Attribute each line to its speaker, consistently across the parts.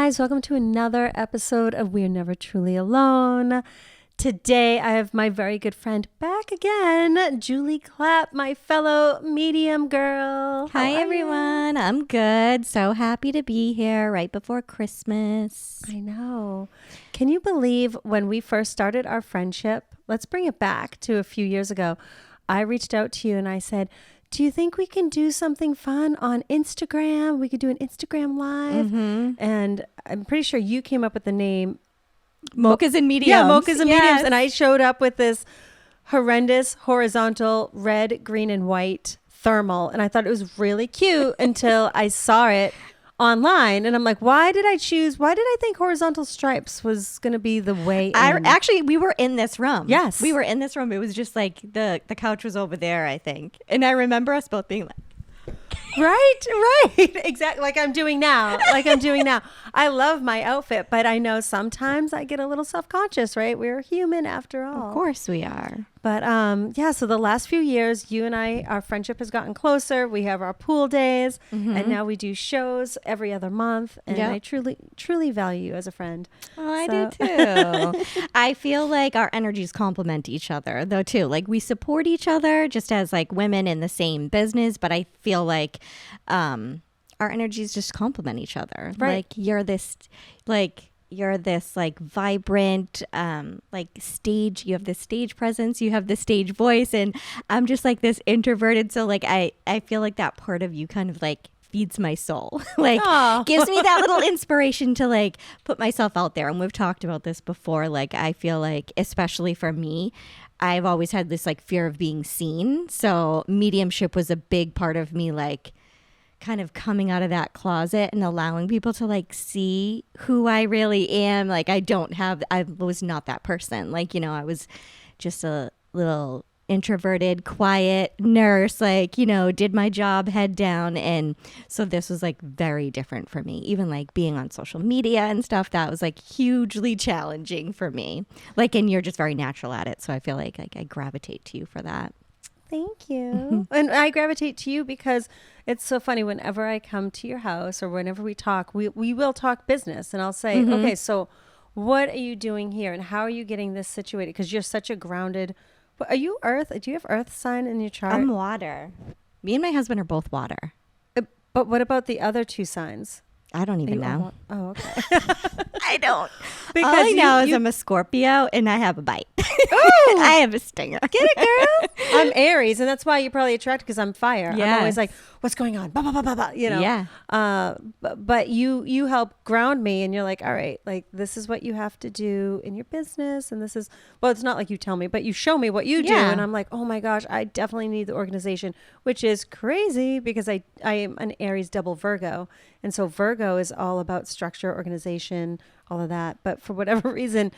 Speaker 1: guys, welcome to another episode of We're Never Truly Alone. Today I have my very good friend back again, Julie Clapp, my fellow medium girl.
Speaker 2: Hi everyone, I'm good. So happy to be here right before Christmas.
Speaker 1: I know. Can you believe when we first started our friendship? Let's bring it back to a few years ago. I reached out to you and I said, do you think we can do something fun on Instagram? We could do an Instagram live. And I'm pretty sure you came up with the name
Speaker 2: Mochas and Mediums.
Speaker 1: Yeah, Mochas and Mediums. And I showed up with this horrendous horizontal red, green, and white thermal. And I thought it was really cute until I saw it online. And I'm like, why did I think horizontal stripes was going to be the way in?
Speaker 2: Actually, we were in this room.
Speaker 1: Yes.
Speaker 2: We were in this room. It was just like the couch was over there, I think. And I remember us both being like,
Speaker 1: Right. Exactly. Like I'm doing now. I love my outfit, but I know sometimes I get a little self-conscious, right? We're human after all.
Speaker 2: Of course we are.
Speaker 1: But so the last few years, you and I, our friendship has gotten closer. We have our pool days, and now we do shows every other month. And I truly, truly value you as a friend.
Speaker 2: Oh, I do too. I feel like our energies complement each other, though, too. Like we support each other just as like women in the same business, but I feel like our energies just complement each other.
Speaker 1: Right.
Speaker 2: Like you're this vibrant like stage, you have this stage presence, you have this stage voice, and I'm just like this introverted, so like I feel like that part of you kind of like feeds my soul. Like gives me that little inspiration to like put myself out there. And we've talked about this before. Like I feel like especially for me, I've always had this like fear of being seen, so mediumship was a big part of me, like kind of coming out of that closet and allowing people to like see who I really am. Like I was not that person. Like, you know, I was just a little introverted, quiet nurse, like, you know, did my job head down. And so this was like very different for me. Even like being on social media and stuff, that was like hugely challenging for me. Like, and you're just very natural at it. So I feel like I gravitate to you for that.
Speaker 1: Thank you. And I gravitate to you because it's so funny. Whenever I come to your house or whenever we talk, we will talk business. And I'll say, okay, so what are you doing here? And how are you getting this situated? Because you're such a grounded... Are you earth? Do you have earth sign in your chart?
Speaker 2: I'm water. Me and my husband are both water.
Speaker 1: But what about the other two signs?
Speaker 2: I don't even know.
Speaker 1: Oh, okay.
Speaker 2: I don't.
Speaker 1: Because
Speaker 2: all I know is I'm a Scorpio and I have a bite.
Speaker 1: Ooh,
Speaker 2: I have a stinger.
Speaker 1: Get it, girl? I'm Aries, and that's why you're probably attracted, because I'm fire.
Speaker 2: Yes.
Speaker 1: I'm always like, what's going on? Bah, bah, bah, bah, bah, you know?
Speaker 2: Yeah.
Speaker 1: But you help ground me, and you're like, all right, like this is what you have to do in your business, and this is, well, it's not like you tell me, but you show me what you do, and I'm like, oh my gosh, I definitely need the organization, which is crazy because I am an Aries double Virgo, and so Virgo is all about structure, organization, all of that. But for whatever reason,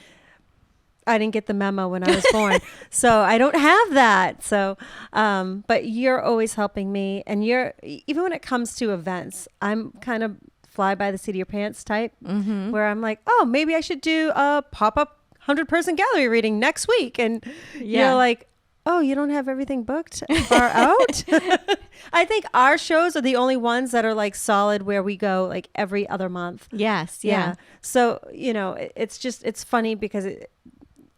Speaker 1: I didn't get the memo when I was born. So I don't have that. So, but you're always helping me. And even when it comes to events, I'm kind of fly by the seat of your pants type, where I'm like, oh, maybe I should do a pop-up 100-person gallery reading next week. And you're like, oh, you don't have everything booked far out? I think our shows are the only ones that are like solid, where we go like every other month.
Speaker 2: Yes. Yeah.
Speaker 1: So, you know, it's funny because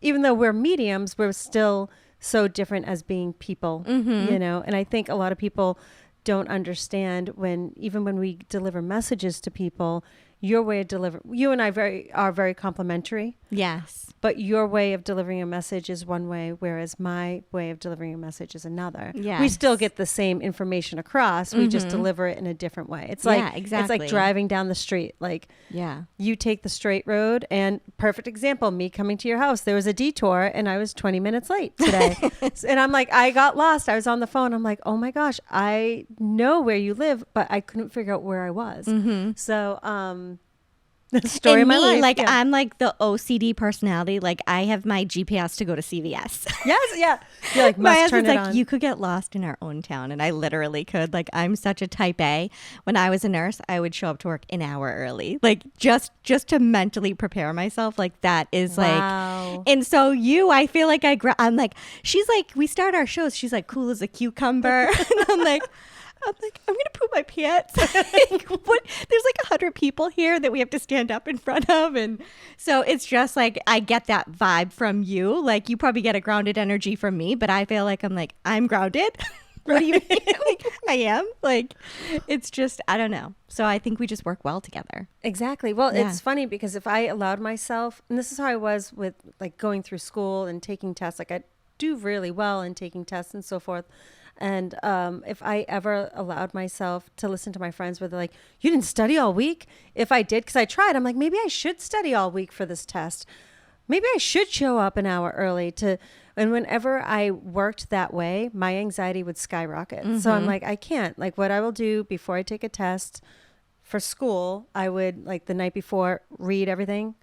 Speaker 1: even though we're mediums, we're still so different as being people, you know? And I think a lot of people don't understand even when we deliver messages to people, your way of you and I are very complementary.
Speaker 2: Yes.
Speaker 1: But your way of delivering a message is one way, whereas my way of delivering a message is another.
Speaker 2: Yes.
Speaker 1: We still get the same information across. We just deliver it in a different way. It's like,
Speaker 2: exactly.
Speaker 1: It's like driving down the street. Like, you take the straight road, and perfect example, me coming to your house, there was a detour and I was 20 minutes late today. And I'm like, I got lost. I was on the phone. I'm like, oh my gosh, I know where you live, but I couldn't figure out where I was. So, the story of my life.
Speaker 2: Like, I'm like the OCD personality. Like, I have my GPS to go to CVS.
Speaker 1: Yes, yeah. You're like,
Speaker 2: my
Speaker 1: must turn
Speaker 2: husband's
Speaker 1: it
Speaker 2: like,
Speaker 1: on.
Speaker 2: you could get lost in our own town. And I literally could. Like, I'm such a type A. When I was a nurse, I would show up to work an hour early. Like, just to mentally prepare myself. Like, that is like, and so I feel like I'm like, she's like, we start our shows. She's like, cool as a cucumber. And I'm like, I'm like, I'm gonna poop my pants. Like, what? There's like 100 people here that we have to stand up in front of, and so it's just like I get that vibe from you. Like you probably get a grounded energy from me, but I feel like I'm grounded. What do you mean? Like, I am. Like, it's just, I don't know. So I think we just work well together.
Speaker 1: Exactly. Well,
Speaker 2: Yeah.
Speaker 1: it's funny because if I allowed myself, and this is how I was with like going through school and taking tests, like I do really well in taking tests and so forth. And if I ever allowed myself to listen to my friends where they're like, you didn't study all week? If I did, because I tried, I'm like, maybe I should study all week for this test. Maybe I should show up an hour early and whenever I worked that way, my anxiety would skyrocket.
Speaker 2: Mm-hmm.
Speaker 1: So I'm like, I can't. Like what I will do before I take a test for school, I would like the night before read everything,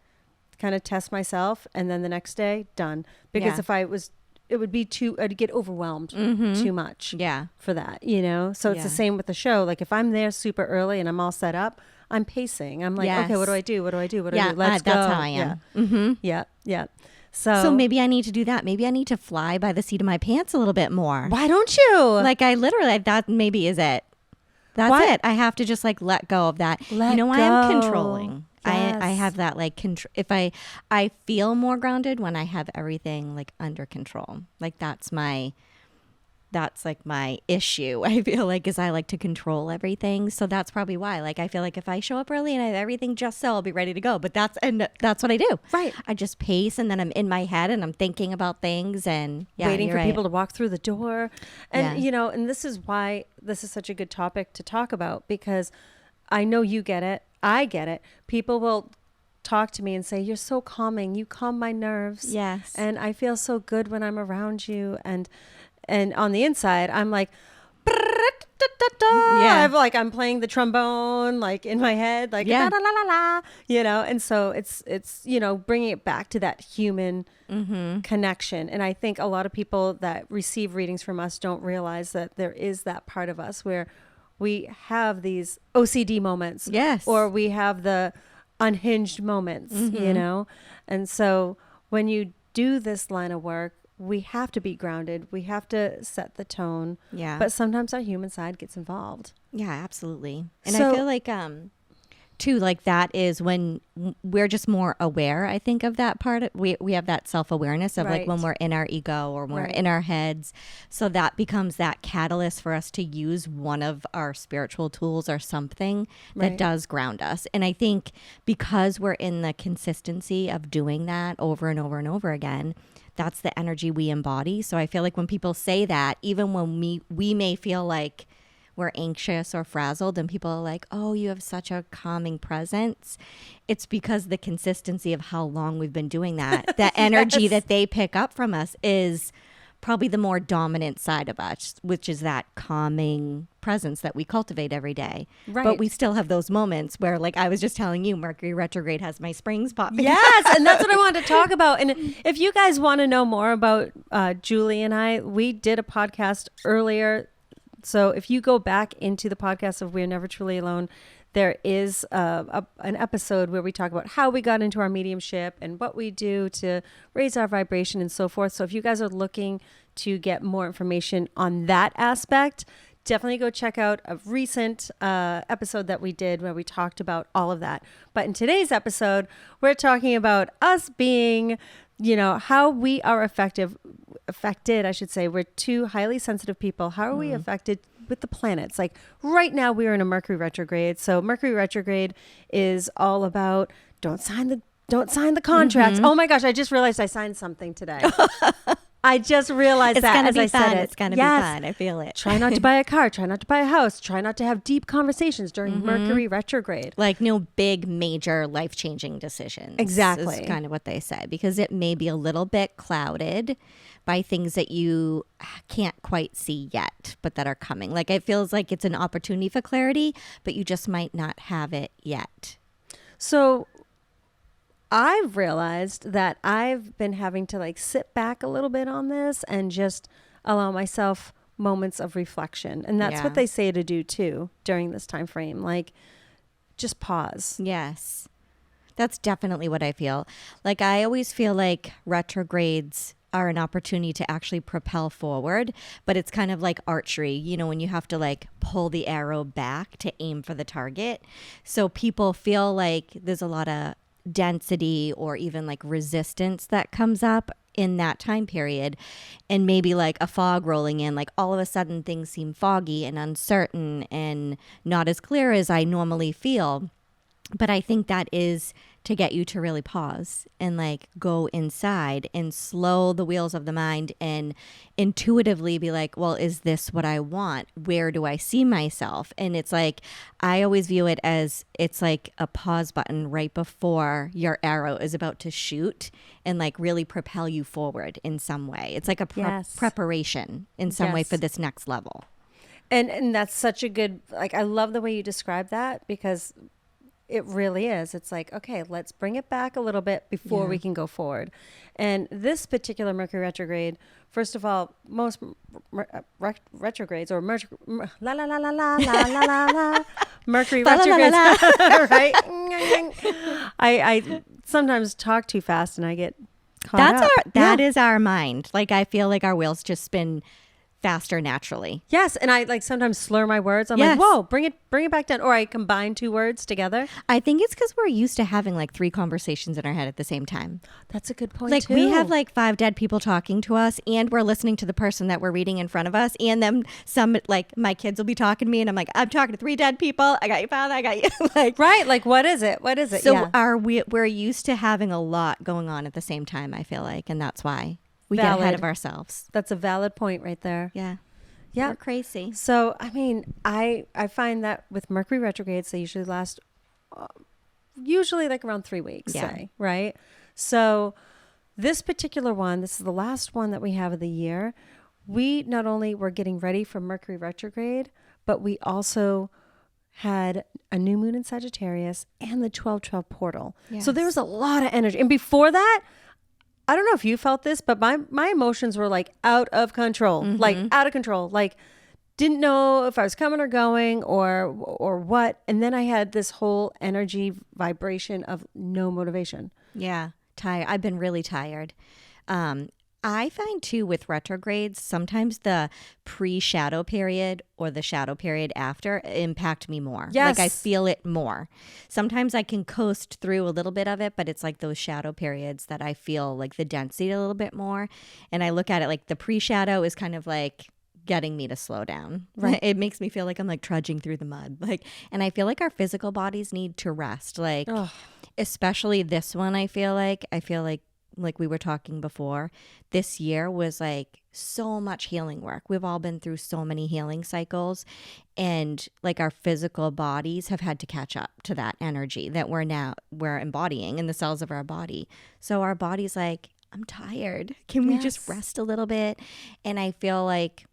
Speaker 1: kind of test myself. And then the next day, done. Because
Speaker 2: Yeah.
Speaker 1: if I was, it would be I'd get overwhelmed too much
Speaker 2: Yeah.
Speaker 1: for that, you know? So it's the
Speaker 2: Yeah.
Speaker 1: same with the show. Like if I'm there super early and I'm all set up, I'm pacing. I'm like, okay, what do I do? What do I do? What do I do? Let's go.
Speaker 2: That's how I am.
Speaker 1: Yeah.
Speaker 2: Mm-hmm.
Speaker 1: Yeah. Yeah. So
Speaker 2: maybe I need to do that. Maybe I need to fly by the seat of my pants a little bit more.
Speaker 1: why don't you?
Speaker 2: Like I literally, that maybe is it. That's
Speaker 1: Why-
Speaker 2: it. I have to just like let go of that.
Speaker 1: Let
Speaker 2: you know, I am
Speaker 1: go.
Speaker 2: controlling.
Speaker 1: Yes.
Speaker 2: I have that like control. If I feel more grounded when I have everything like under control. Like that's like my issue. I feel like is I like to control everything. So that's probably why. Like I feel like if I show up early and I have everything just so, I'll be ready to go. But that's what I do.
Speaker 1: Right.
Speaker 2: I just pace and then I'm in my head and I'm thinking about things and
Speaker 1: waiting for
Speaker 2: you're right.
Speaker 1: people to walk through the door. And,
Speaker 2: Yeah.
Speaker 1: you know, and this is why this is such a good topic to talk about because I know you get it. I get it. People will talk to me and say, you're so calming. You calm my nerves.
Speaker 2: Yes.
Speaker 1: And I feel so good when I'm around you. And on the inside, I'm like,
Speaker 2: Yeah.
Speaker 1: I'm playing the trombone, like in my head, like,
Speaker 2: Yeah.
Speaker 1: la, la, la, la, you know? And so it's, you know, bringing it back to that human connection. And I think a lot of people that receive readings from us don't realize that there is that part of us where we have these OCD moments.
Speaker 2: Yes.
Speaker 1: Or we have the unhinged moments, you know? And so when you do this line of work, we have to be grounded. We have to set the tone.
Speaker 2: Yeah.
Speaker 1: But sometimes our human side gets involved.
Speaker 2: Yeah, absolutely. And
Speaker 1: So-
Speaker 2: I feel like too, like that is when we're just more aware, I think, of that part. We have that self-awareness of like when
Speaker 1: Right.
Speaker 2: we're in our ego or when
Speaker 1: Right.
Speaker 2: we're in our heads. So that becomes that catalyst for us to use one of our spiritual tools or something that
Speaker 1: Right.
Speaker 2: does ground us. And I think because we're in the consistency of doing that over and over and over again, that's the energy we embody. So I feel like when people say that, even when we may feel like we're anxious or frazzled and people are like, oh, you have such a calming presence, it's because the consistency of how long we've been doing that, the energy
Speaker 1: Yes.
Speaker 2: that they pick up from us is probably the more dominant side of us, which is that calming presence that we cultivate every day.
Speaker 1: Right.
Speaker 2: But we still have those moments where, like I was just telling you, Mercury retrograde has my springs popping.
Speaker 1: Yes, and that's what I wanted to talk about. And if you guys want to know more about Julie and I, we did a podcast earlier. So if you go back into the podcast of We're Never Truly Alone, there is an episode where we talk about how we got into our mediumship and what we do to raise our vibration and so forth. So if you guys are looking to get more information on that aspect, definitely go check out a recent episode that we did where we talked about all of that. But in today's episode, we're talking about us being, you know, how we are affected, I should say. We're two highly sensitive people. How are we affected with the planets? Like right now we're in a Mercury retrograde. So Mercury retrograde is all about don't sign the contracts. Oh my gosh, I just realized I signed something today. I just realized
Speaker 2: It's
Speaker 1: that
Speaker 2: gonna
Speaker 1: as
Speaker 2: be
Speaker 1: I
Speaker 2: fun.
Speaker 1: said it.
Speaker 2: It's gonna
Speaker 1: Yes.
Speaker 2: be fun. I feel it.
Speaker 1: Try not to buy a car. Try not to buy a house. Try not to have deep conversations during Mercury retrograde.
Speaker 2: Like no big major life-changing decisions.
Speaker 1: Exactly.
Speaker 2: Is kind of what they say, because it may be a little bit clouded by things that you can't quite see yet, but that are coming. Like it feels like it's an opportunity for clarity, but you just might not have it yet.
Speaker 1: So I've realized that I've been having to like sit back a little bit on this and just allow myself moments of reflection. And that's
Speaker 2: Yeah.
Speaker 1: what they say to do too during this time frame. Like just pause.
Speaker 2: Yes. That's definitely what I feel. Like I always feel like retrogrades are an opportunity to actually propel forward, but it's kind of like archery, you know, when you have to like pull the arrow back to aim for the target. So people feel like there's a lot of density or even like resistance that comes up in that time period, and maybe like a fog rolling in, like all of a sudden things seem foggy and uncertain and not as clear as I normally feel. But I think that is to get you to really pause and like go inside and slow the wheels of the mind and intuitively be like, well, is this what I want? Where do I see myself? And it's like, I always view it as it's like a pause button right before your arrow is about to shoot and like really propel you forward in some way. It's like a preparation in some way for this next level.
Speaker 1: And that's such a good, like, I love the way you describe that, because it really is. It's like, okay, let's bring it back a little bit before we can go forward. And this particular Mercury retrograde, first of all, most retrogrades or Mercury retrogrades, right? I sometimes talk too fast and I get caught up.
Speaker 2: That is our mind. Like, I feel like our wheels just spin faster naturally.
Speaker 1: Yes, and I like sometimes slur my words. I'm like, whoa, bring it back down. Or I combine two words together.
Speaker 2: I think it's because we're used to having like 3 conversations in our head at the same time.
Speaker 1: That's a good point.
Speaker 2: Like
Speaker 1: too.
Speaker 2: We have like 5 dead people talking to us, and we're listening to the person that we're reading in front of us, and then some, like my kids will be talking to me and I'm like, I'm talking to 3 dead people. I got you, father. I got you. Like,
Speaker 1: right. Like, what is it? What is it?
Speaker 2: So we're used to having a lot going on at the same time, I feel like, and that's why we get ahead of ourselves.
Speaker 1: That's a valid point right there.
Speaker 2: Yeah.
Speaker 1: Yeah.
Speaker 2: We're crazy.
Speaker 1: So, I mean, I find that with Mercury retrogrades, they usually last usually like around 3 weeks, say, right? So this particular one, this is the last one that we have of the year. We not only were getting ready for Mercury retrograde, but we also had a new moon in Sagittarius and the 12/12 portal. Yes. So there was a lot of energy. And before that, I don't know if you felt this, but my emotions were like out of control, like out of control, like didn't know if I was coming or going or what. And then I had this whole energy vibration of no motivation.
Speaker 2: Yeah. Tired. I've been really tired. I find too with retrogrades, sometimes the pre-shadow period or the shadow period after impact me more.
Speaker 1: Yes.
Speaker 2: Like I feel it more. Sometimes I can coast through a little bit of it, but it's like those shadow periods that I feel like the density a little bit more. And I look at it like the pre-shadow is kind of like getting me to slow down. Right. It makes me feel like I'm like trudging through the mud. Like, and I feel like our physical bodies need to rest. Like, especially this one, I feel like we were talking before, this year was like so much healing work. We've all been through so many healing cycles, and like our physical bodies have had to catch up to that energy that we're embodying in the cells of our body. So our body's like, I'm tired. Can we just rest a little bit? And I feel like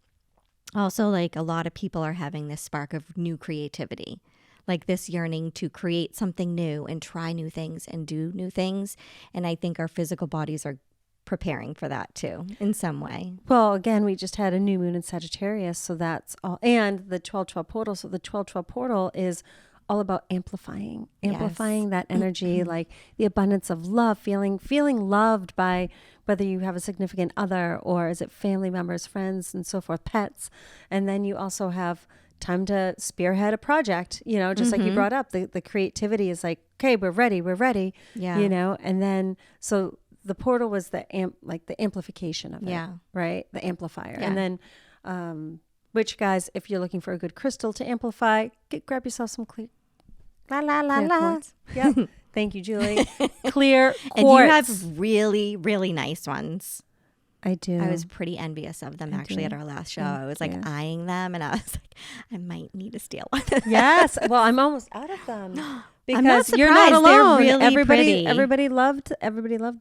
Speaker 2: also like a lot of people are having this spark of new creativity. Like this yearning to create something new and try new things and do new things. And I think our physical bodies are preparing for that too in some way.
Speaker 1: Well, again, we just had a new moon in Sagittarius, so that's all. And the 12/12 portal. So the 12/12 portal is all about amplifying that energy, like the abundance of love, feeling loved by whether you have a significant other or is it family members, friends, and so forth, pets. And then you also have time to spearhead a project, you know, just like you brought up, the creativity is like, okay, we're ready, you know, and then, so the portal was the amplification of it, right? The amplifier. And then, which guys, if you're looking for a good crystal to amplify, grab yourself some clear quartz. Yep. Thank you, Julie. Clear quartz.
Speaker 2: And you have really, really nice ones.
Speaker 1: I do.
Speaker 2: I was pretty envious of them at our last show. I was like eyeing them and I was like, I might need to steal one.
Speaker 1: Yes. Well, I'm almost out of them. Because
Speaker 2: I'm not surprised.
Speaker 1: You're not alone.
Speaker 2: They're really pretty.
Speaker 1: Everybody loved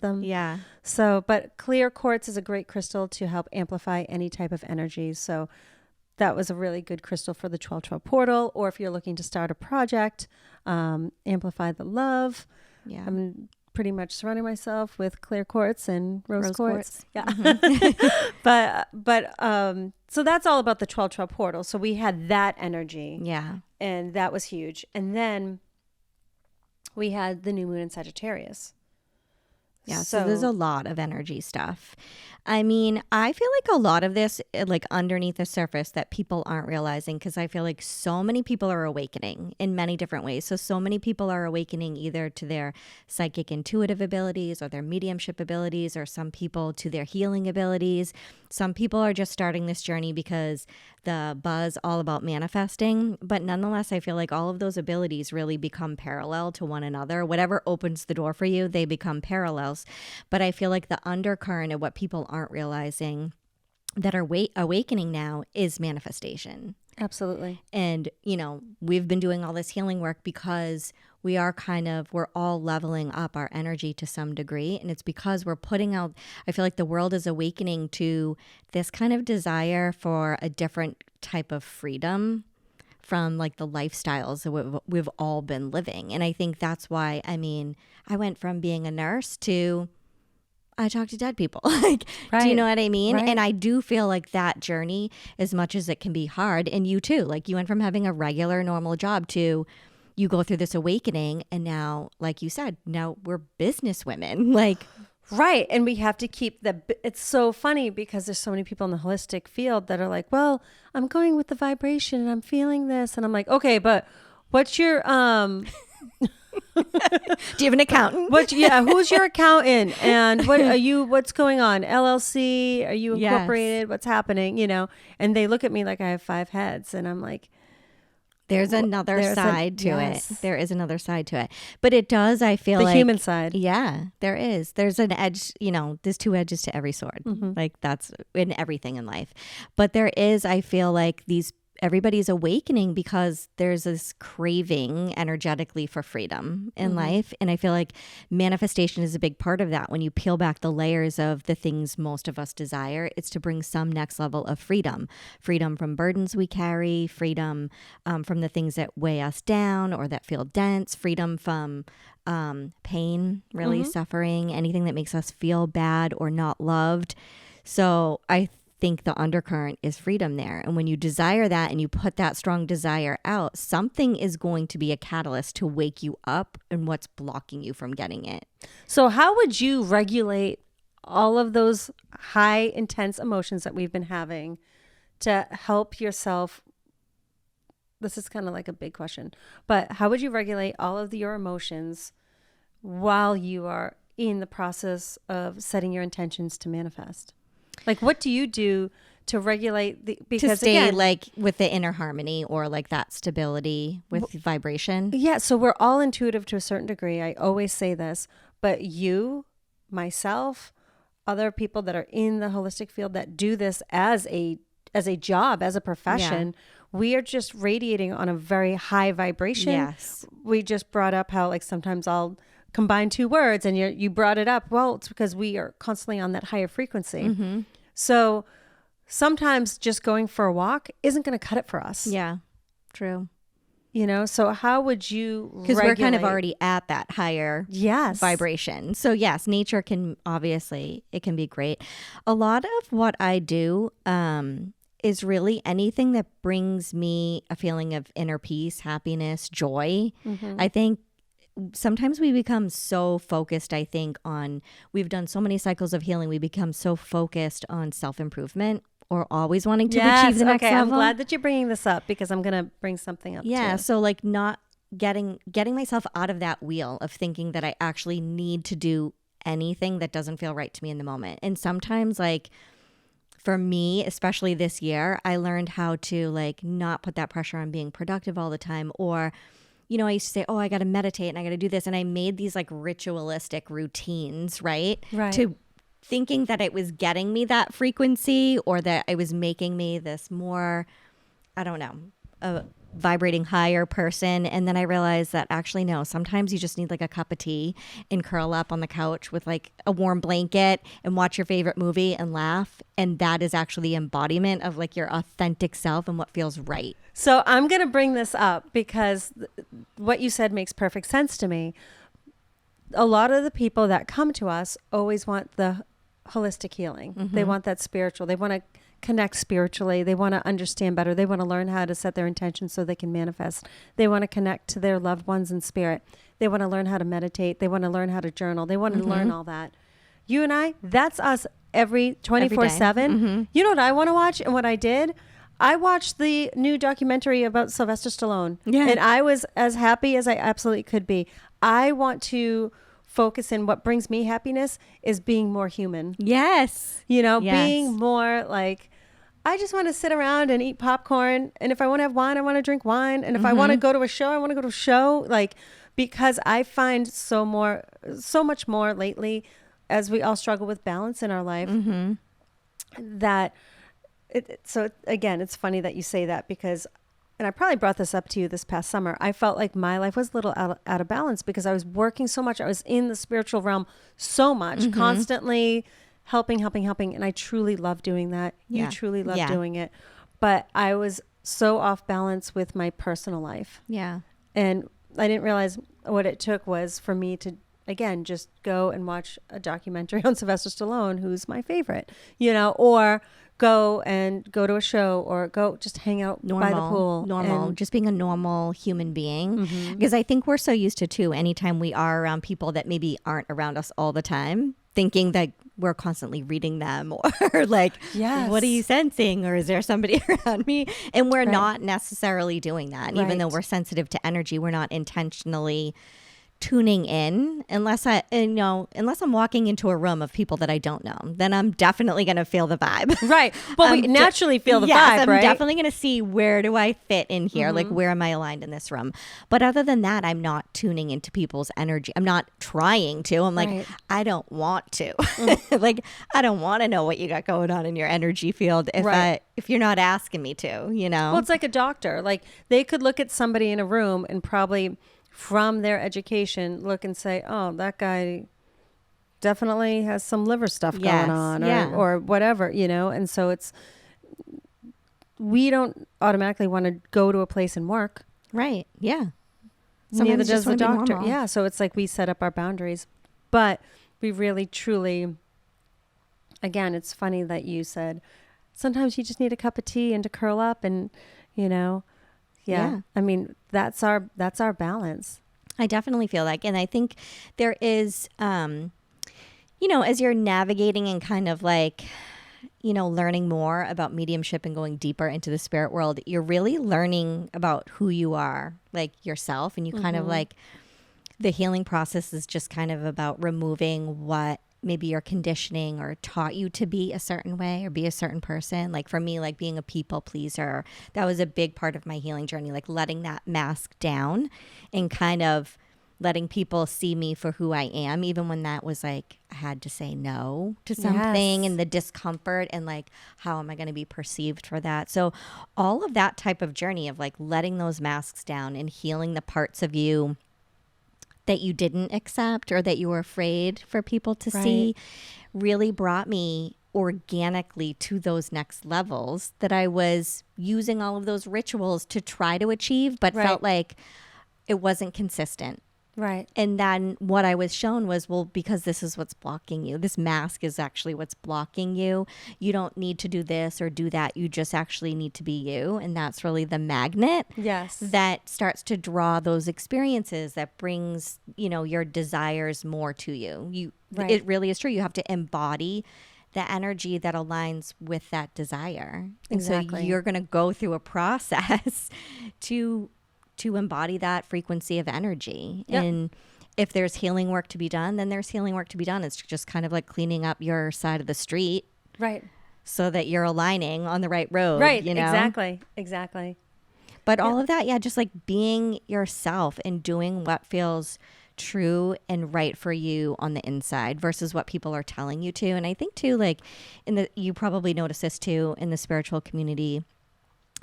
Speaker 1: them.
Speaker 2: Yeah.
Speaker 1: So, but clear quartz is a great crystal to help amplify any type of energy. So that was a really good crystal for the 12/12 portal. Or if you're looking to start a project, amplify the love. Yeah. I'm pretty much surrounding myself with clear quartz and rose quartz. Yeah. But so that's all about the 12/12 portal. So we had that energy.
Speaker 2: Yeah.
Speaker 1: And that was huge. And then we had the new moon in Sagittarius.
Speaker 2: Yeah, so there's a lot of energy stuff. I mean, I feel like a lot of this, like underneath the surface, that people aren't realizing, because I feel like so many people are awakening in many different ways. So many people are awakening either to their psychic intuitive abilities or their mediumship abilities, or some people to their healing abilities. Some people are just starting this journey because the buzz all about manifesting. But nonetheless, I feel like all of those abilities really become parallel to one another. Whatever opens the door for you, they become parallels. But I feel like the undercurrent of what people aren't realizing that are awakening now is manifestation.
Speaker 1: Absolutely.
Speaker 2: And, we've been doing all this healing work because we're all leveling up our energy to some degree. And it's because we're putting out, I feel like the world is awakening to this kind of desire for a different type of freedom from like the lifestyles that we've all been living. And I think that's why, I went from being a nurse to I talk to dead people. Like,
Speaker 1: right.
Speaker 2: Do you know what I mean?
Speaker 1: Right.
Speaker 2: And I do feel like that journey, as much as it can be hard, and you too, like you went from having a regular, normal job to you go through this awakening. And now, like you said, now we're business women. Like,
Speaker 1: right. And we have to keep it's so funny because there's so many people in the holistic field that are like, well, I'm going with the vibration and I'm feeling this. And I'm like, okay, but what's your,
Speaker 2: do you have an accountant?
Speaker 1: Who's your accountant? And what's going on? LLC? Are you incorporated? Yes. What's happening? And they look at me like I have 5 heads. And I'm like,
Speaker 2: there's another side to it. There is another side to it. But it does, I feel like.
Speaker 1: The human side.
Speaker 2: Yeah, there is. There's an edge, there's 2 edges to every sword. Mm-hmm. Like that's in everything in life. But there is, I feel like everybody's awakening because there's this craving energetically for freedom in life. And I feel like manifestation is a big part of that. When you peel back the layers of the things most of us desire, it's to bring some next level of freedom. Freedom from burdens we carry, freedom from the things that weigh us down or that feel dense, freedom from pain, really suffering, anything that makes us feel bad or not loved. So I think the undercurrent is freedom there. And when you desire that and you put that strong desire out, something is going to be a catalyst to wake you up and what's blocking you from getting it.
Speaker 1: So how would you regulate all of those high intense emotions that we've been having to help yourself? This is kind of like a big question, but how would you regulate all of your emotions while you are in the process of setting your intentions to manifest? Like, what do you do to regulate because
Speaker 2: to stay again, like with the inner harmony or like that stability with vibration?
Speaker 1: Yeah. So we're all intuitive to a certain degree. I always say this, but you, myself, other people that are in the holistic field that do this as a job, as a profession, we are just radiating on a very high vibration.
Speaker 2: Yes.
Speaker 1: We just brought up how like sometimes I'll combine 2 words and you brought it up. Well, it's because we are constantly on that higher frequency. Mm-hmm. So sometimes just going for a walk isn't going to cut it for us.
Speaker 2: Yeah, true.
Speaker 1: So how would you regulate?
Speaker 2: Because we're kind of already at that higher vibration. So yes, nature can obviously, it can be great. A lot of what I do is really anything that brings me a feeling of inner peace, happiness, joy. Mm-hmm. I think sometimes we become so focused, I think, we've done so many cycles of healing, we become so focused on self-improvement or always wanting to achieve the next level.
Speaker 1: I'm glad that you're bringing this up because I'm going to bring something up too.
Speaker 2: So like not getting myself out of that wheel of thinking that I actually need to do anything that doesn't feel right to me in the moment. And sometimes like for me, especially this year, I learned how to like not put that pressure on being productive all the time, or I used to say, I got to meditate and I got to do this. And I made these like ritualistic routines, right? To thinking that it was getting me that frequency or that it was making me this more, I don't know, a vibrating higher person. And then I realized that actually, no, sometimes you just need like a cup of tea and curl up on the couch with like a warm blanket and watch your favorite movie and laugh. And that is actually the embodiment of like your authentic self and what feels right.
Speaker 1: So I'm going to bring this up because what you said makes perfect sense to me. A lot of the people that come to us always want the holistic healing. Mm-hmm. They want that spiritual. They want to connect spiritually. They want to understand better. They want to learn how to set their intentions so they can manifest. They want to connect to their loved ones in spirit. They want to learn how to meditate. They want to learn how to journal. They want to learn all that. You and I, that's us every 24/7. You know what I want to watch and what I did? I watched the new documentary about Sylvester Stallone. Yeah. And I was as happy as I absolutely could be. I want to focus in what brings me happiness is being more human.
Speaker 2: Yes.
Speaker 1: You know, being more like, I just want to sit around and eat popcorn. And if I want to have wine, I want to drink wine. And if I want to go to a show, I want to go to a show. Like, because I find so much more lately, as we all struggle with balance in our life, that so again, it's funny that you say that because, and I probably brought this up to you this past summer, I felt like my life was a little out of balance because I was working so much. I was in the spiritual realm so much, constantly helping. And I truly love doing that. You truly love doing it. But I was so off balance with my personal life. Yeah. And I didn't realize what it took was for me to, again, just go and watch a documentary on Sylvester Stallone, who's my favorite, you know, or go to a show or go just hang out by the pool.
Speaker 2: Just being a normal human being. Because I think we're so used to, too, anytime we are around people that maybe aren't around us all the time, thinking that we're constantly reading them or like, what are you sensing? Or is there somebody around me? And we're not necessarily doing that. Even though we're sensitive to energy, we're not intentionally tuning in unless I'm walking into a room of people that I don't know. Then I'm definitely going to feel the vibe.
Speaker 1: Right. Well, we naturally feel the vibe,
Speaker 2: I'm definitely going to see where do I fit in here? Like, where am I aligned in this room? But other than that, I'm not tuning into people's energy. I'm not trying to. I'm like, I don't want to. Like, I don't want to know what you got going on in your energy field if you're not asking me to, you know?
Speaker 1: Well, it's like a doctor. Like, they could look at somebody in a room and probably from their education look and say, oh, that guy definitely has some liver stuff going on or whatever, you know? And so we don't automatically want to go to a place and work.
Speaker 2: Right. Yeah.
Speaker 1: Neither does the doctor. Yeah. So it's like we set up our boundaries, but we really, truly, again, it's funny that you said, sometimes you just need a cup of tea and to curl up and, you know, I mean, that's our balance.
Speaker 2: I definitely feel like, and I think there is, you know, as you're navigating and kind of like, you know, learning more about mediumship and going deeper into the spirit world, you're really learning about who you are, like yourself. And you kind of like, the healing process is just kind of about removing what maybe your conditioning or taught you to be a certain way or be a certain person. Like for me, like being a people pleaser, that was a big part of my healing journey, like letting that mask down and kind of letting people see me for who I am, even when that was like, I had to say no to something and the discomfort and like, how am I going to be perceived for that? So all of that type of journey of like letting those masks down and healing the parts of you that you didn't accept or that you were afraid for people to see really brought me organically to those next levels that I was using all of those rituals to try to achieve, but felt like it wasn't consistent. Right. And then what I was shown was, well, because this is what's blocking you. This mask is actually what's blocking you. You don't need to do this or do that. You just actually need to be you. And that's really the magnet that starts to draw those experiences that brings, you know, your desires more to you. It really is true. You have to embody the energy that aligns with that desire. Exactly. And so you're going to go through a process to embody that frequency of energy. Yep. And if there's healing work to be done, then there's healing work to be done. It's just kind of like cleaning up your side of the street. Right. So that you're aligning on the right road. Right. You know?
Speaker 1: Exactly.
Speaker 2: But all of that, just like being yourself and doing what feels true and right for you on the inside versus what people are telling you to. And I think too, like you probably notice this too in the spiritual community,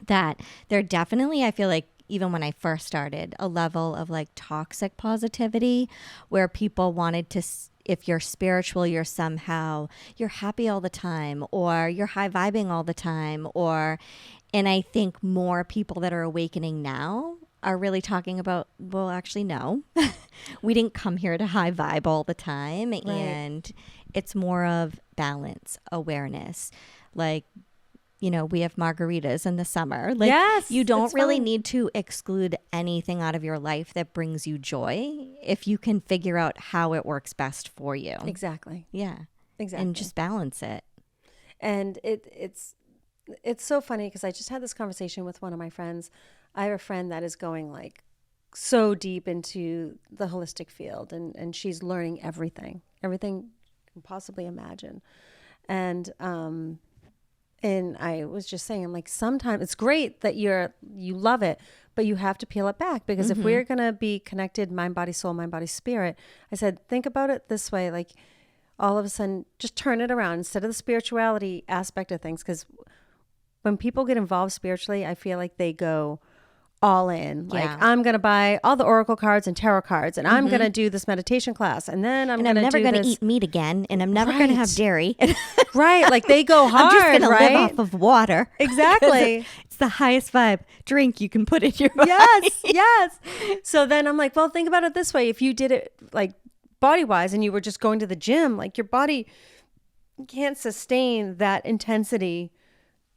Speaker 2: that there definitely, I feel like, even when I first started, a level of like toxic positivity where people wanted to, if you're spiritual, you're happy all the time or you're high vibing all the time and I think more people that are awakening now are really talking about, well, actually, no, we didn't come here to high vibe all the time. Right. And it's more of balance, awareness, like we have margaritas in the summer. Like,
Speaker 1: yes,
Speaker 2: you don't
Speaker 1: it's
Speaker 2: really
Speaker 1: fun.
Speaker 2: need to exclude anything out of your life that brings you joy if you can figure out how it works best for you.
Speaker 1: Exactly.
Speaker 2: Yeah.
Speaker 1: Exactly.
Speaker 2: And just balance it.
Speaker 1: And it's so funny because I just had this conversation with one of my friends. I have a friend that is going like so deep into the holistic field, and she's learning everything you can possibly imagine. And I was just saying, I'm like, sometimes it's great that you love it, but you have to peel it back, because if we're going to be connected, mind, body, soul, mind, body, spirit, I said, think about it this way. Like, all of a sudden, just turn it around instead of the spirituality aspect of things. Because when people get involved spiritually, I feel like they go all in. Like, I'm going to buy all the oracle cards and tarot cards, and I'm going to do this meditation class, and then I'm
Speaker 2: never going to eat meat again, and I'm never going to have dairy.
Speaker 1: Right. Like, they go hard,
Speaker 2: I'm just going
Speaker 1: right?
Speaker 2: to live off of water.
Speaker 1: Exactly.
Speaker 2: It's the highest vibe drink you can put in your body.
Speaker 1: Yes. So then I'm like, well, think about it this way. If you did it like body wise and you were just going to the gym, like, your body can't sustain that intensity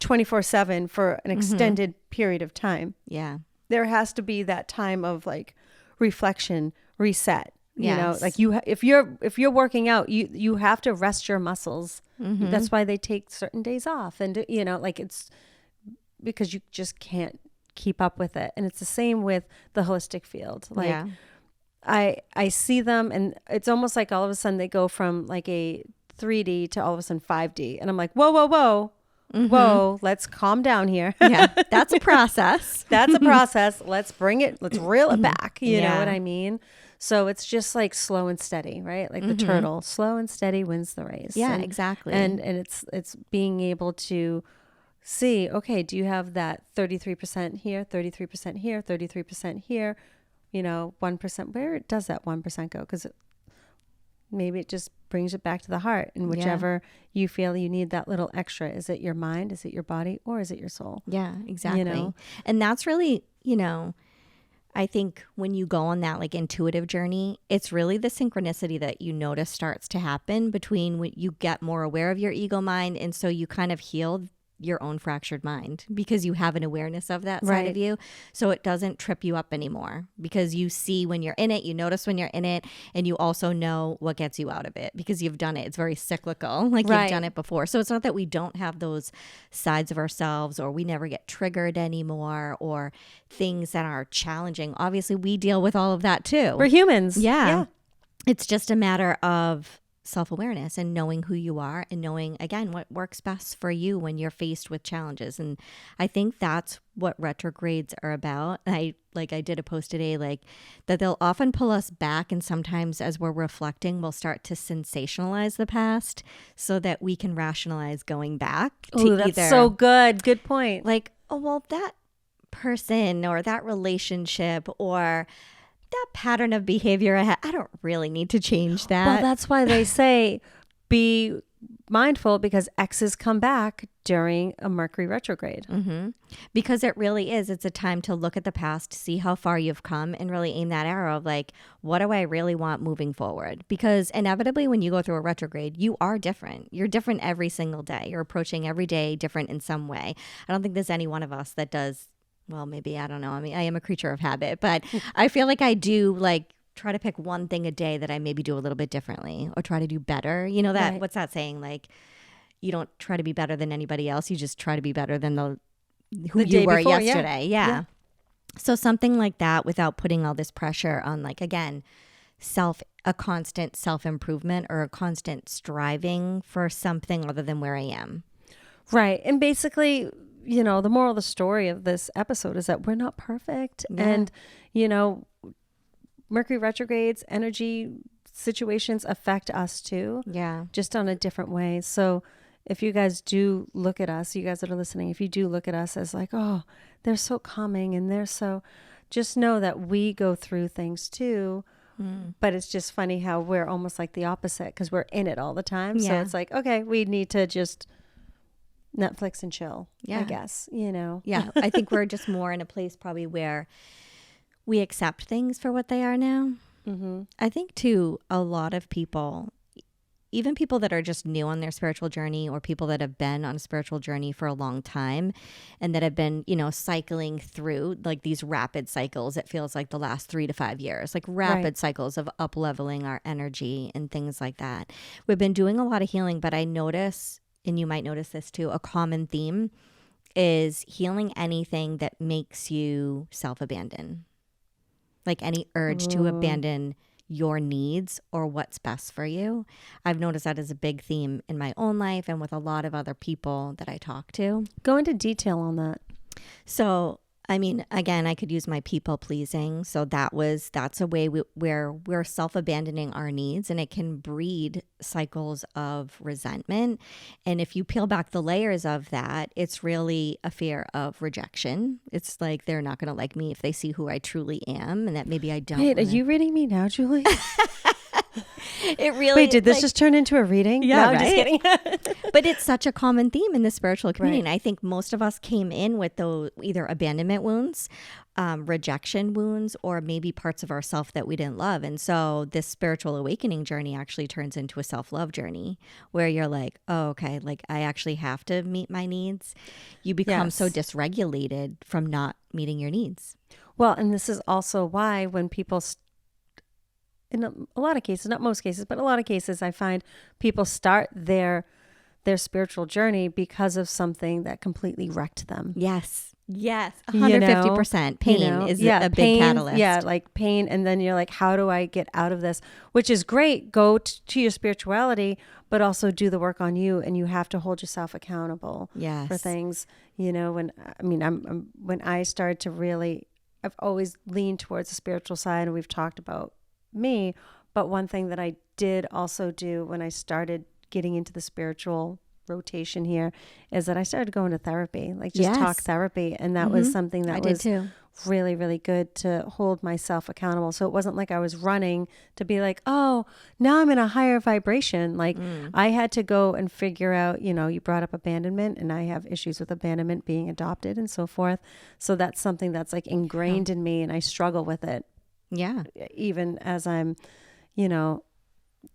Speaker 1: 24/7 for an extended period of time.
Speaker 2: Yeah.
Speaker 1: There has to be that time of like reflection, reset. You
Speaker 2: Yes.
Speaker 1: know, like if you're working out, you have to rest your muscles. That's why they take certain days off, and like, it's because you just can't keep up with it. And it's the same with the holistic field. Like,
Speaker 2: Yeah.
Speaker 1: I see them, and it's almost like all of a sudden they go from like a 3D to all of a sudden 5D, and I'm like, whoa, let's calm down here.
Speaker 2: Yeah. That's a process.
Speaker 1: That's a process. Let's reel it back. You know
Speaker 2: Yeah.
Speaker 1: what I mean? So it's just like slow and steady, right? Like the turtle, slow and steady wins the race.
Speaker 2: Yeah,
Speaker 1: And-
Speaker 2: exactly.
Speaker 1: And it's being able to see, okay, do you have that 33% here, 33% here, 33% here, 1%? Where does that 1% go? Because maybe it just brings it back to the heart, and whichever you feel you need that little extra. Is it your mind? Is it your body? Or is it your soul?
Speaker 2: Yeah, exactly. And that's really, I think when you go on that like intuitive journey, it's really the synchronicity that you notice starts to happen between when you get more aware of your ego mind. And so you kind of heal your own fractured mind because you have an awareness of that side of you. So it doesn't trip you up anymore because you see when you're in it, you notice when you're in it, and you also know what gets you out of it because you've done it. It's very cyclical, like you've done it before. So it's not that we don't have those sides of ourselves or we never get triggered anymore or things that are challenging. Obviously, we deal with all of that too.
Speaker 1: We're humans.
Speaker 2: Yeah. It's just a matter of self-awareness and knowing who you are and knowing, again, what works best for you when you're faced with challenges. And I think that's what retrogrades are about. I did a post today, like that they'll often pull us back, and sometimes as we're reflecting, we'll start to sensationalize the past so that we can rationalize going back to
Speaker 1: that's
Speaker 2: either,
Speaker 1: so good. Good point.
Speaker 2: like, oh, well, that person or that relationship or that pattern of behavior I don't really need to change that.
Speaker 1: Well, that's why they say be mindful, because exes come back during a Mercury retrograde.
Speaker 2: Because it really is. It's a time to look at the past, see how far you've come, and really aim that arrow of like, what do I really want moving forward? Because inevitably when you go through a retrograde, you are different. You're different every single day. You're approaching every day different in some way. I don't think there's any one of us that does. Well, maybe, I don't know. I mean, I am a creature of habit, but I feel like I do like try to pick one thing a day that I maybe do a little bit differently or try to do better. You know, that what's that saying? Like, you don't try to be better than anybody else. You just try to be better than who
Speaker 1: The
Speaker 2: you
Speaker 1: day
Speaker 2: were
Speaker 1: before,
Speaker 2: yesterday. Yeah. So something like that without putting all this pressure on, like, again, a constant self-improvement or a constant striving for something other than where I am.
Speaker 1: Right. And basically, the moral of the story of this episode is that we're not perfect.
Speaker 2: Yeah.
Speaker 1: And, Mercury retrogrades, energy situations affect us too.
Speaker 2: Yeah.
Speaker 1: Just on a different way. So if you guys do look at us, you guys that are listening, if you do look at us as like, oh, they're so calming and just know that we go through things too. But it's just funny how we're almost like the opposite because we're in it all the time. So it's like, okay, we need to just Netflix and chill, I guess,
Speaker 2: Yeah, I think we're just more in a place probably where we accept things for what they are now. I think too, a lot of people, even people that are just new on their spiritual journey, or people that have been on a spiritual journey for a long time and that have been, cycling through like these rapid cycles, it feels like the last 3 to 5 years, like rapid cycles of up leveling our energy and things like that. We've been doing a lot of healing, but I notice, and you might notice this too, a common theme is healing anything that makes you self-abandon. Like any urge to abandon your needs or what's best for you. I've noticed that as a big theme in my own life and with a lot of other people that I talk to.
Speaker 1: Go into detail on that.
Speaker 2: So, I mean, again, I could use my people pleasing. So that's a way where we're self-abandoning our needs, and it can breed cycles of resentment. And if you peel back the layers of that, it's really a fear of rejection. It's like they're not going to like me if they see who I truly am, and that maybe I don't.
Speaker 1: Wait, are you reading me now, Julie?
Speaker 2: It really.
Speaker 1: Wait, did this just turn into a reading?
Speaker 2: Yeah,
Speaker 1: no, I'm
Speaker 2: right?
Speaker 1: just kidding.
Speaker 2: But it's such a common theme in the spiritual community. And I think most of us came in with those either abandonment wounds, rejection wounds, or maybe parts of ourself that we didn't love. And so this spiritual awakening journey actually turns into a self-love journey where you're like, oh, okay, like I actually have to meet my needs. You become so dysregulated from not meeting your needs.
Speaker 1: Well, and this is also why when people in a lot of cases, not most cases, but a lot of cases, I find people start their spiritual journey because of something that completely wrecked them.
Speaker 2: Yes. 150%. Pain is a big catalyst.
Speaker 1: Yeah, like pain. And then you're like, how do I get out of this? Which is great. Go to your spirituality, but also do the work on you. And you have to hold yourself accountable for things. When I started to really, I've always leaned towards the spiritual side, and we've talked about me, but one thing that I did also do when I started getting into the spiritual rotation here is that I started going to therapy, like just talk therapy, and that was something that was really, really good to hold myself accountable. So it wasn't like I was running to be like, oh, now I'm in a higher vibration. Like I had to go and figure out, you brought up abandonment, and I have issues with abandonment, being adopted and so forth. So that's something that's like ingrained in me, and I struggle with it.
Speaker 2: Yeah.
Speaker 1: Even as I'm,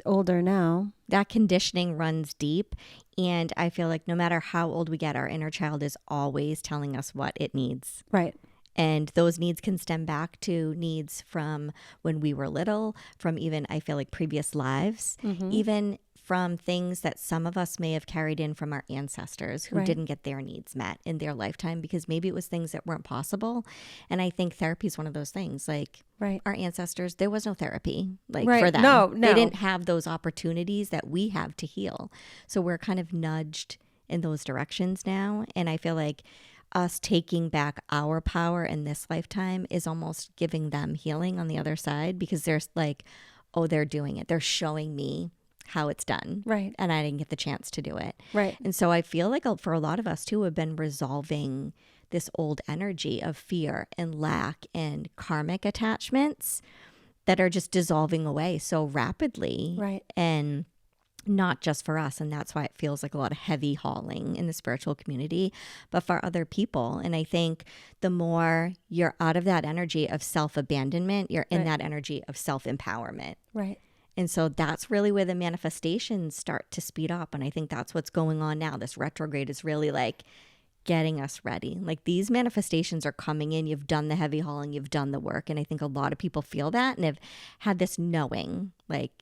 Speaker 1: older now.
Speaker 2: That conditioning runs deep. And I feel like no matter how old we get, our inner child is always telling us what it needs.
Speaker 1: Right.
Speaker 2: And those needs can stem back to needs from when we were little, from even, I feel like, previous lives, even from things that some of us may have carried in from our ancestors who didn't get their needs met in their lifetime because maybe it was things that weren't possible. And I think therapy is one of those things. Like our ancestors, there was no therapy for them.
Speaker 1: No.
Speaker 2: They didn't have those opportunities that we have to heal. So we're kind of nudged in those directions now. And I feel like us taking back our power in this lifetime is almost giving them healing on the other side, because there's like, oh, they're doing it. They're showing me how it's done.
Speaker 1: Right.
Speaker 2: And I didn't get the chance to do it.
Speaker 1: Right.
Speaker 2: And so I feel like for a lot of us too, have been resolving this old energy of fear and lack and karmic attachments that are just dissolving away so rapidly.
Speaker 1: Right.
Speaker 2: And not just for us. And that's why it feels like a lot of heavy hauling in the spiritual community, but for other people. And I think the more you're out of that energy of self-abandonment, you're in that energy of self-empowerment.
Speaker 1: Right.
Speaker 2: And so that's really where the manifestations start to speed up. And I think that's what's going on now. This retrograde is really like getting us ready. Like these manifestations are coming in. You've done the heavy hauling, you've done the work. And I think a lot of people feel that and have had this knowing, like,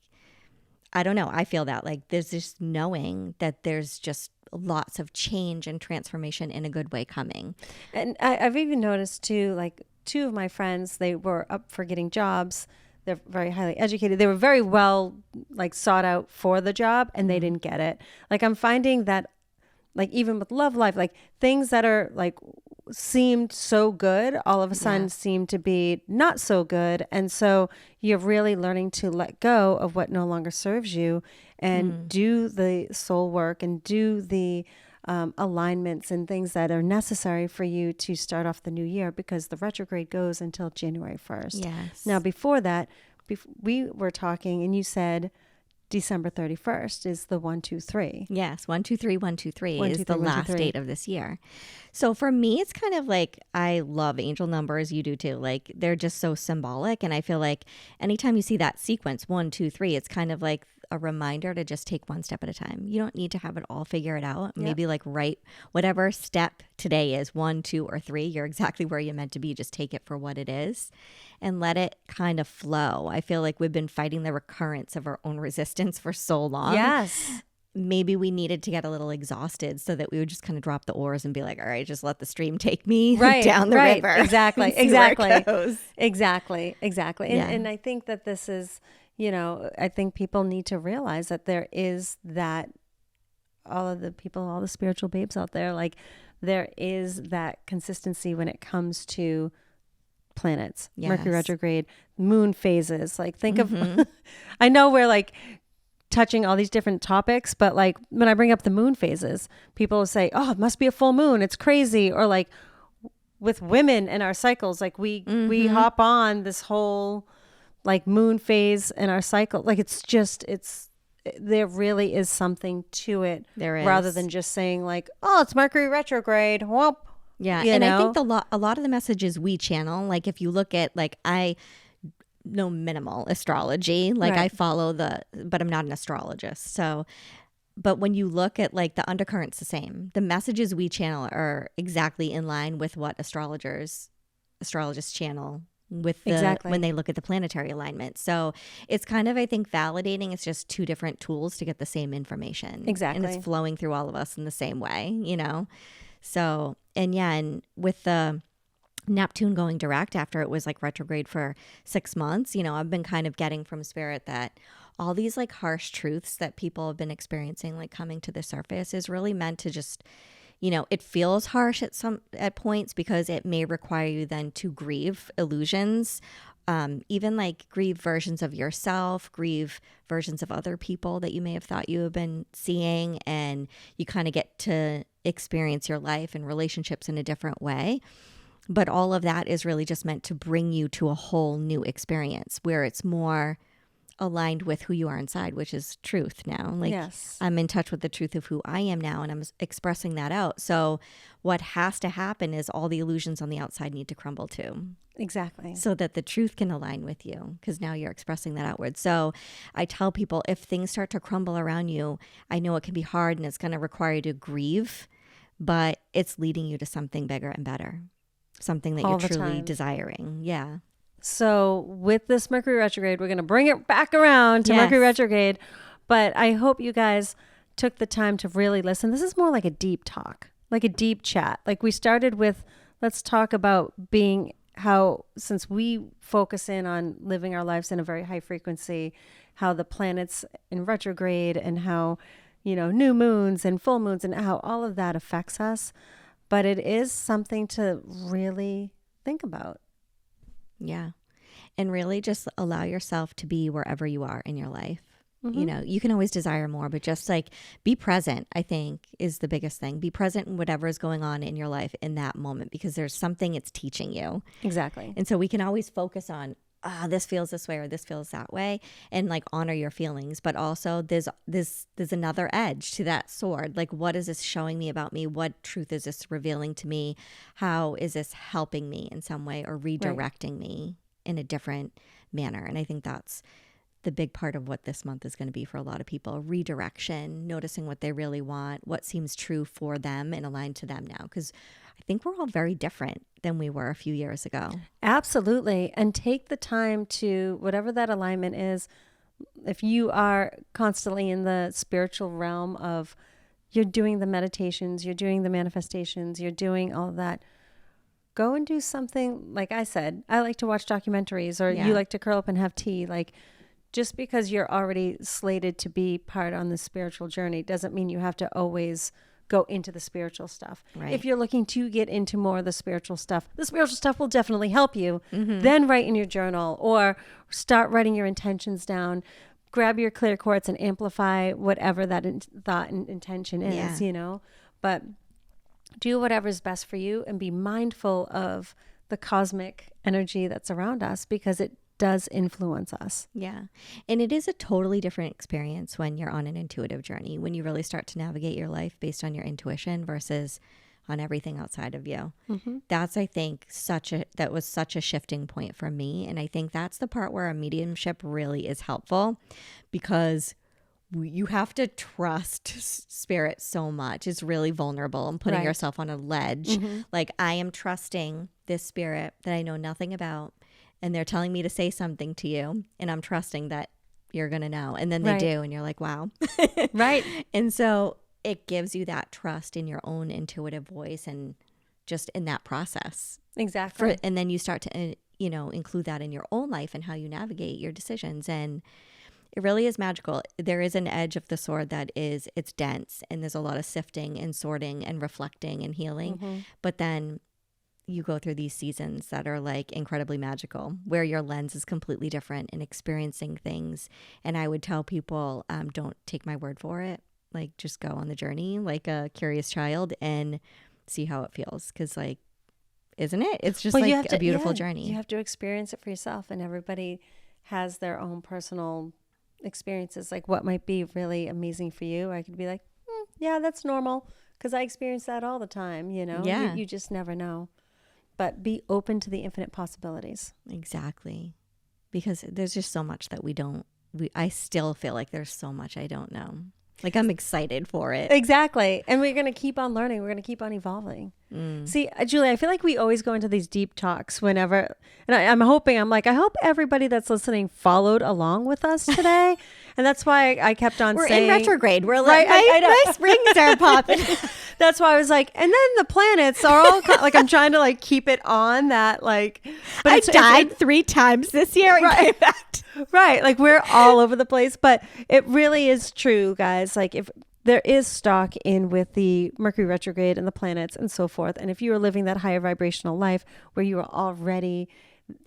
Speaker 2: I don't know. I feel that like there's this knowing that there's just lots of change and transformation in a good way coming.
Speaker 1: And I've even noticed too, like 2 of my friends, they were up for getting jobs. They're very highly educated. They were very well like sought out for the job, and they didn't get it. Like I'm finding that like even with love life, like things that are like seemed so good all of a sudden seem to be not so good. And so you're really learning to let go of what no longer serves you and do the soul work and do the alignments and things that are necessary for you to start off the new year, because the retrograde goes until January 1st.
Speaker 2: Yes.
Speaker 1: Now, before that, we were talking and you said December 31st is the 1-2-3.
Speaker 2: Yes, 1-2-3, 1-2-3 is the last date of this year. So for me, it's kind of like, I love angel numbers. You do too. Like they're just so symbolic. And I feel like anytime you see that sequence, 1-2-3, it's kind of like a reminder to just take one step at a time. You don't need to have it all figured out.
Speaker 1: Yep.
Speaker 2: Maybe like write whatever step today is, 1, 2, or 3. You're exactly where you're meant to be. Just take it for what it is and let it kind of flow. I feel like we've been fighting the recurrence of our own resistance for so long.
Speaker 1: Yes.
Speaker 2: Maybe we needed to get a little exhausted so that we would just kind of drop the oars and be like, all right, just let the stream take me down the river.
Speaker 1: Exactly. Exactly.
Speaker 2: Yeah.
Speaker 1: And I think that this is, you know, I think people need to realize that there is that, all the spiritual babes out there, like there is that consistency when it comes to planets, Mercury retrograde, moon phases. Like think of, I know we're like touching all these different topics, but like when I bring up the moon phases, people say, oh, it must be a full moon, it's crazy. Or like with women and our cycles, like we hop on this whole like moon phase in our cycle. Like there really is something to it.
Speaker 2: There is.
Speaker 1: Rather than just saying like, oh, it's Mercury retrograde. Whoop.
Speaker 2: Yeah.
Speaker 1: You know?
Speaker 2: I think a lot of the messages we channel, like if you look at like I know minimal astrology, like I follow but I'm not an astrologist. So, but when you look at like the undercurrent's the same. The messages we channel are exactly in line with what astrologists channel with when they look at the planetary alignment. So it's kind of, I think, validating. It's just two different tools to get the same information.
Speaker 1: Exactly.
Speaker 2: And it's flowing through all of us in the same way, you know? So, and with the Neptune going direct after it was like retrograde for 6 months, you know, I've been kind of getting from spirit that all these like harsh truths that people have been experiencing, like coming to the surface, is really meant to just, you know, it feels harsh at points because it may require you then to grieve illusions, even like grieve versions of yourself, grieve versions of other people that you may have thought you have been seeing, and you kind of get to experience your life and relationships in a different way. But all of that is really just meant to bring you to a whole new experience where it's more aligned with who you are inside, which is truth now. Like I'm in touch with the truth of who I am now, and I'm expressing that out. So what has to happen is all the illusions on the outside need to crumble too.
Speaker 1: Exactly.
Speaker 2: So that the truth can align with you, because now you're expressing that outward. So I tell people, if things start to crumble around you, I know it can be hard and it's going to require you to grieve, but it's leading you to something bigger and better. Something that you're truly desiring. Yeah.
Speaker 1: So with this Mercury retrograde, we're going to bring it back around to Mercury retrograde. But I hope you guys took the time to really listen. This is more like a deep talk, like a deep chat. Like we started with, let's talk about being how, since we focus in on living our lives in a very high frequency, how the planets in retrograde and how, you know, new moons and full moons and how all of that affects us. But it is something to really think about.
Speaker 2: Yeah. And really just allow yourself to be wherever you are in your life. You know, you can always desire more, but just like be present, I think, is the biggest thing. Be present in whatever is going on in your life in that moment, because there's something it's teaching you.
Speaker 1: Exactly.
Speaker 2: And so we can always focus on, this feels this way or this feels that way, and like honor your feelings. But also there's another edge to that sword. Like, what is this showing me about me? What truth is this revealing to me? How is this helping me in some way or redirecting me in a different manner? And I think that's the big part of what this month is going to be for a lot of people. Redirection, noticing what they really want, what seems true for them and aligned to them now. Because I think we're all very different than we were a few years ago.
Speaker 1: Absolutely. And take the time to, whatever that alignment is, if you are constantly in the spiritual realm of, you're doing the meditations, you're doing the manifestations, you're doing all of that, go and do something. Like I said, I like to watch documentaries, or you like to curl up and have tea. Like, just because you're already slated to be part on the spiritual journey doesn't mean you have to always go into the spiritual stuff.
Speaker 2: Right.
Speaker 1: If you're looking to get into more of the spiritual stuff will definitely help you. Then write in your journal or start writing your intentions down. Grab your clear quartz and amplify whatever that thought and intention is, you know. But do whatever's best for you and be mindful of the cosmic energy that's around us, because it does influence us.
Speaker 2: Yeah. And it is a totally different experience when you're on an intuitive journey, when you really start to navigate your life based on your intuition versus on everything outside of you. That's, I think, that was such a shifting point for me. And I think that's the part where a mediumship really is helpful, because you have to trust spirit so much. It's really vulnerable and putting yourself on a ledge. Like, I am trusting this spirit that I know nothing about, and they're telling me to say something to you, and I'm trusting that you're going to know. And then they do, and you're like, wow.
Speaker 1: Right.
Speaker 2: And so it gives you that trust in your own intuitive voice and just in that process.
Speaker 1: Exactly.
Speaker 2: And then you start to, include that in your own life and how you navigate your decisions. And it really is magical. There is an edge of the sword it's dense, and there's a lot of sifting and sorting and reflecting and healing. But then you go through these seasons that are like incredibly magical, where your lens is completely different and experiencing things. And I would tell people, don't take my word for it. Like, just go on the journey like a curious child and see how it feels. Because, like, isn't it? It's just like a beautiful journey.
Speaker 1: You have to experience it for yourself, and everybody has their own personal experiences. Like, what might be really amazing for you, I could be like, yeah, that's normal, because I experience that all the time.
Speaker 2: Yeah.
Speaker 1: You just never know. But be open to the infinite possibilities.
Speaker 2: Exactly. Because there's just so much that I still feel like there's so much I don't know. Like, I'm excited for it.
Speaker 1: Exactly. And we're going to keep on learning. We're going to keep on evolving. See, Julie, I feel like we always go into these deep talks whenever, and I'm I hope everybody that's listening followed along with us today. And that's why I kept on
Speaker 2: We're
Speaker 1: saying.
Speaker 2: in retrograde. We're like, my springs are popping.
Speaker 1: That's why I was like, and then the planets are all like, I'm trying to like keep it on that, like, but
Speaker 2: I died 3 times this year. And came back.
Speaker 1: Right. Like, we're all over the place, but it really is true, guys. Like, if there is stock in with the Mercury retrograde and the planets and so forth, and if you are living that higher vibrational life where you are already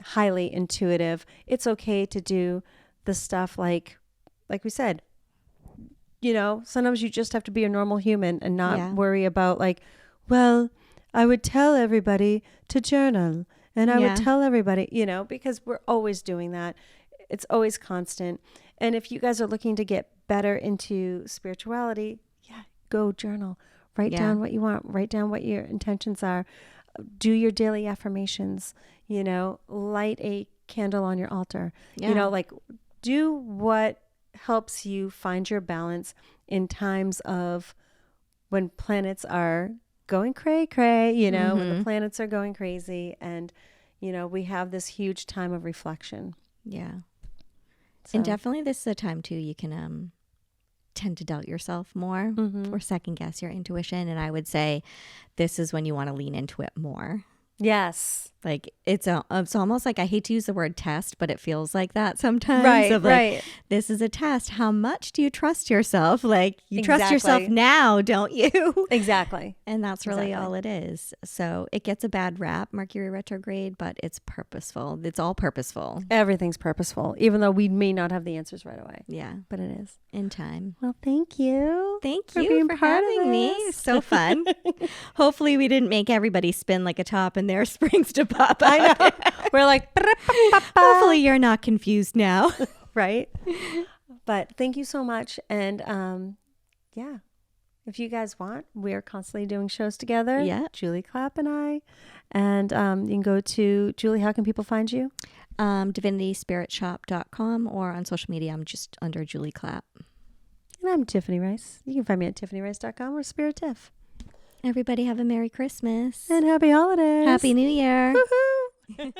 Speaker 1: highly intuitive, it's okay to do the stuff like we said, sometimes you just have to be a normal human and not worry about like, well, I would tell everybody to journal and I would tell everybody, because we're always doing that. It's always constant. And if you guys are looking to get better into spirituality, go journal. Write down what you want. Write down what your intentions are. Do your daily affirmations. Light a candle on your altar. Do what helps you find your balance in times of when planets are going cray, when the planets are going crazy, and, we have this huge time of reflection.
Speaker 2: Yeah. So. And definitely this is a time too you can tend to doubt yourself more or second guess your intuition. And I would say this is when you want to lean into it more.
Speaker 1: Yes.
Speaker 2: Like, it's almost like, I hate to use the word test, but it feels like that sometimes.
Speaker 1: Right.
Speaker 2: This is a test. How much do you trust yourself? Like, you trust yourself now, don't you?
Speaker 1: Exactly.
Speaker 2: And that's really all it is. So it gets a bad rap, Mercury retrograde, but it's purposeful. It's all purposeful.
Speaker 1: Everything's purposeful, even though we may not have the answers right away.
Speaker 2: Yeah.
Speaker 1: But it is.
Speaker 2: In time.
Speaker 1: Well, thank you.
Speaker 2: Thank you for having me. So fun. Hopefully we didn't make everybody spin like a top and their springs to pop out.
Speaker 1: I know. We're like,
Speaker 2: hopefully you're not confused now.
Speaker 1: Right? But thank you so much. And if you guys want, we're constantly doing shows together.
Speaker 2: Yeah.
Speaker 1: Julie Clapp and I. And you can go to, Julie, how can people find you?
Speaker 2: DivinitySpiritShop.com, or on social media, I'm just under Julie Clapp.
Speaker 1: And I'm Tiffany Rice. You can find me at tiffanyrice.com or Spirit Tiff.
Speaker 2: Everybody have a Merry Christmas.
Speaker 1: And Happy Holidays.
Speaker 2: Happy New Year.
Speaker 1: Woohoo.